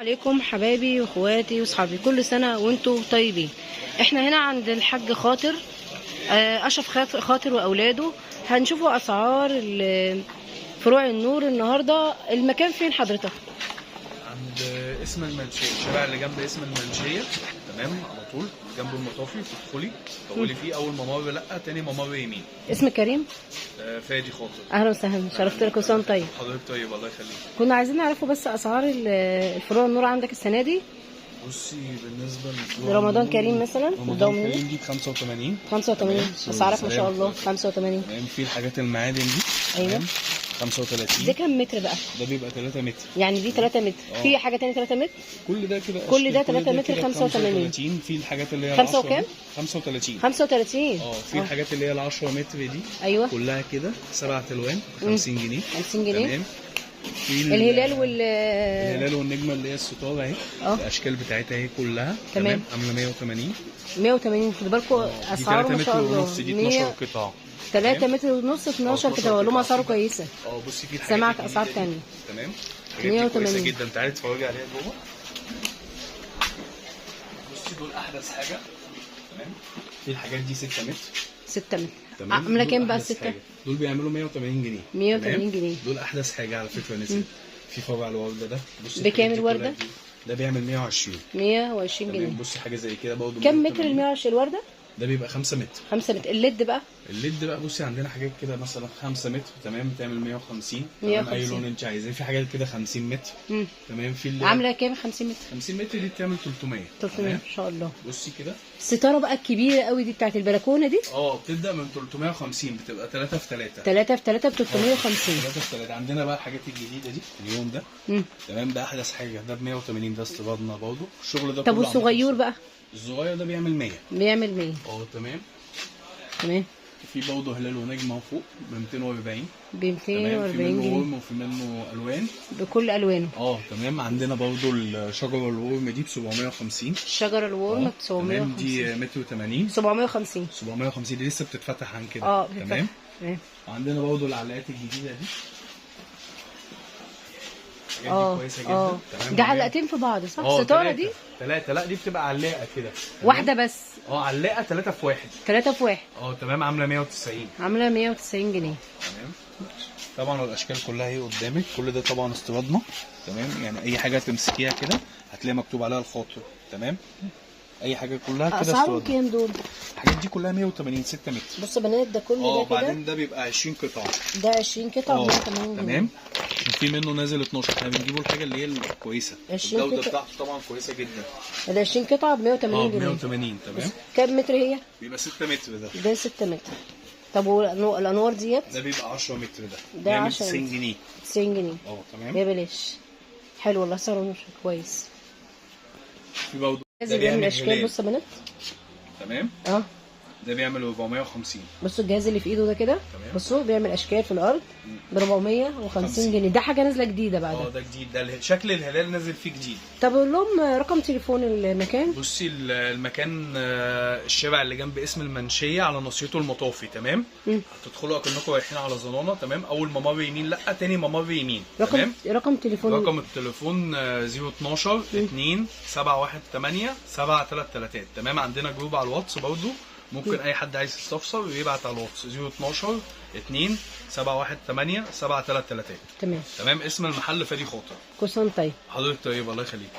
عليكم حبايبي واخواتي واصحابي، كل سنه وانتم طيبين. احنا هنا عند الحاج خاطر، اشرف خاطر واولاده. هنشوفوا اسعار فروع النور النهارده. المكان فين حضرتك؟ عند اسم المنشية، الشارع اللي جنب اسم المنشية، تمام، على طول جنب المطافي. تدخلي تقولي فيه اول ممر، لا تاني ممر يمين. اسمك كريم؟ فادي خاطر. اهلا وسهلا، شرفت لك. وسام طيب. حضرتك طيب، الله يخليك. كنا عايزين نعرفوا بس اسعار الفروع النور عندك السنه دي. بصي، بالنسبه لرمضان كريم مثلا، رمضان كريم دي ب 85. 85 اسعارك ما شاء الله. 85 تمام. في الحاجات المعادن دي. ايوه. 35. ده كام متر بقى؟ ده بيبقى 3 متر. يعني دي 3 متر. في حاجه تاني 3 متر؟ كل ده كده كل ده 3 متر 85. في الحاجات اللي هي 5 وكام؟ 35. 35. في الحاجات اللي هي ال 10 متر دي. ايوه. كلها كده 7 الوان 50 جنيه. 50 جنيه. تمام. في الهلال الهلال والنجمه اللي هي الستاره اهي. الاشكال بتاعتها اهي كلها. تمام. عامله 180. 180. خدوا بالكم اسعاره ما شاء الله. 3 متر ونص دي 12 قطعه. 3 متر ونص 12 قطعه، لهم اسعاره كويسه. بصي في الحاجات سمعت اسعار ثانيه. تمام. 180 كويسه جدا. تعالي اتفرجي عليها جوه. بصي دول احدث حاجه. تمام. في الحاجات دي 6 متر. 6 متر. تمام. عامله كام بقى السته؟ دول بيعملوا 180 جنيه. 180 جنيه. دول احدث حاجه على فكره نزل. في فرع الورده ده. بصي بكام الورده؟ ده بيعمل 120. 120 جنيه. بصي حاجه زي كده برضه. كام متر ال 120 الورده؟ ده بيبقى 5 متر. 5 متر. الليد بقى؟ الليد بقى بصي عندنا حاجات كده مثلا 5 متر، تمام، بتعمل 150. 150. اي لون انت عايزاه. في حاجات كده 50 متر. تمام. في اللي عامله كام 50 متر؟ 50 متر دي بتعمل 300. 300 ما شاء الله. بصي كده. الستاره بقى الكبيره قوي دي بتاعت البلكونه دي؟ بتبدا من 350، بتبقى 3 في 3. 3 في 3 ب 350. 3 في 3. عندنا بقى الحاجات الجديده دي اليوم ده. تمام. ده احدث حاجه، ده ب 180. ده استيرادنا برضه. الشغل ده طب والصغير بقى؟ الصغير ده بيعمل 100. بيعمل 100. تمام. تمام. في برضه هلال ونجمه فوق ب 240. ب 240 جنيه. جنيه. وفي منه الوان بكل الوانه. تمام. عندنا برضه الشجره الورم دي ب 750. الشجره الورم ب 750. تمام. دي متر 80. 750. 750 دي لسه بتتفتح عن كده. تمام. وعندنا برضه العلاقات الجديده دي. كويسه جدا. تمام. دي علقتين في بعض صح؟ الستاره دي 3. لا دي بتبقى علاقه كده واحده بس. علاقه 3 في 1. 3 في 1. تمام. عامله 190. عامله 190 جنيه. تمام. طبعا الاشكال كلها اهي قدامك. كل ده طبعا استيرادنا. تمام. يعني اي حاجه تمسكيها كده هتلاقي مكتوب عليها الخاطر. تمام. اي حاجه كلها كده استيرادنا. اسعارهم كام دول؟ الحاجات دي كلها 180. 6 متر. بص يا بنات، ده كل ده كده. بعدين ده بيبقى 20 قطعه. ده 20 قطعه ب 180 جنيه. تمام. وفي منه نازل 12. احنا بنجيبوا الحاجه اللي هي الكويسه. الجوده بتاعته طبعا كويسه جدا. ده 20 قطعه ب 180 جنيه. 180. تمام. كام متر هي؟ بيبقى 6 متر ده. ده 6 متر. طب والانوار ديت؟ ده بيبقى 10 متر ده 10 90 جنيه. 90 جنيه. تمام. يا بلاش. حلو والله، سعره كويس. في برضه ده بيعمل اشكال. بص يا بنات. تمام. ده بيعمل 450. بصوا الجهاز اللي في ايده ده كده. بصوا بيعمل اشكال في الارض ب 450 جنيه. ده حاجه نازله جديده بعد. ده جديد. ده شكل الهلال نازل فيه جديد. طب قول لهم رقم تليفون المكان. بصي المكان الشارع اللي جنب اسم المنشيه على ناصيته المطافي. تمام. هتدخلوا اكنكم رايحين على زنانه. تمام. اول ممر يمين، لا تاني ممر يمين. تمام. رقم التليفون 012 2 718 733. تمام. عندنا جروب على الواتس برضه. ممكن اي حد عايز يستفسر يبعت على الواتس 012 2 718 733. تمام. تمام. اسم المحل فادي خاطر. كل سنه طيب. حضرتك طيب، الله يخليك.